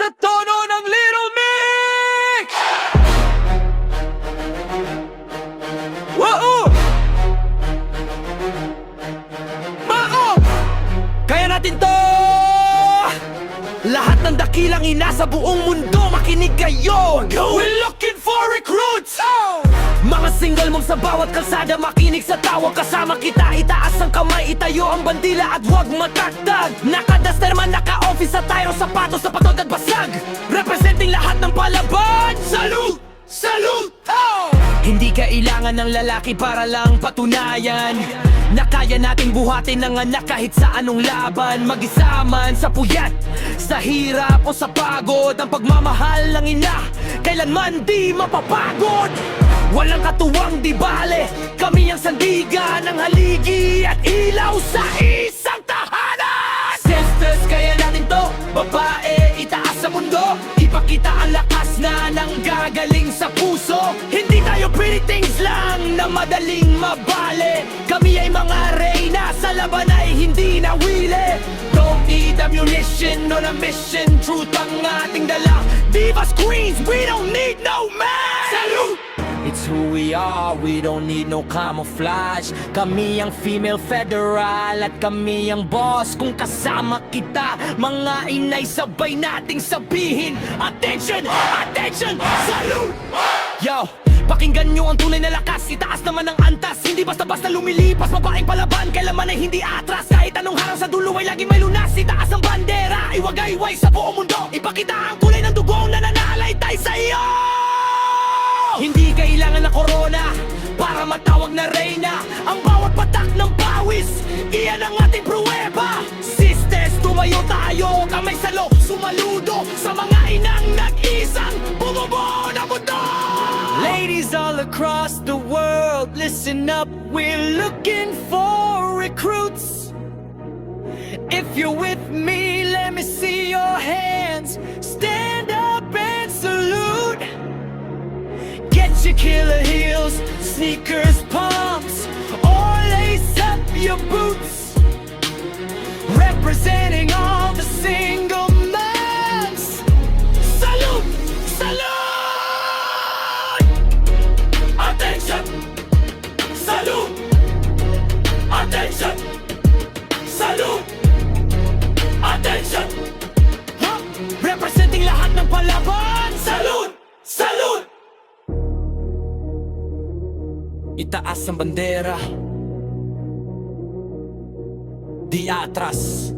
sa tono ng Little Mix! Wow! Mao! Kaya natin to! Lahat ng dakilang ina sa buong mundo makinig kayo! We're looking for recruits! Mga single mong sa bawat kalsada makinig sa tawag kasama kita. Itaas ang kamay, itayo ang bandila at huwag matakdag. Naka-duster man, naka-office at tayong sapatos sa patod at basag. Representing lahat ng palaban. Salute! Salute! Hindi kailangan ng lalaki para lang patunayan na kaya nating buhatin ng anak kahit sa anong laban. Mag-isa man sa puyat, sa hirap o sa pagod, ang pagmamahal ng ina kailanman di mapapagod. Walang katuwang di bale, kami ang sandigan ng haligi at ilaw sa isang tahanan. Sisters, kaya natin to, babae, itaas sa mundo. Ipakita ang lakas na nanggagaling sa puso. Hindi tayo pretty things lang na madaling mabale. Kami ay mga reyna, sa laban ay hindi nawili. Don't need ammunition on a mission, truth ang ating dala. Divas queens, we don't need no man. Salute! It's who we are, we don't need no camouflage. Kami ang female federal at kami ang boss. Kung kasama kita, mga inay, sabay nating sabihin, attention, attention, salute! Yo! Pakinggan nyo ang tunay na lakas, itaas naman ang antas. Hindi basta-basta lumilipas, babaeng palaban, kailanman ay hindi atras. Kahit anong harang sa dulo ay laging may lunas. Itaas ang bandera, iwagayway sa buong mundo. Ipakita ang kulay ng dugong na nanalaitay sa iyo. Hindi kailangan ng corona para matawag na reyna. Ang bawat patak ng pawis, iyan ang ating pruweba. Sisters, tumayo tayo, kamay sa loob, sumaludo sa mga inang nag-isang bumubuo na mundo. Ladies all across the world, listen up, we're looking for recruits. If you're with me, let me see your hands. Stand up and salute. Get your killer heels, sneakers, pumps, or lace up your boots. Representing all the single moms. Salute! Salute! Attention! Salute! Attention! Salute! Attention! Huh? Representing lahat ng palaban. Salute! Salute! Itaas ang bandera, di atras.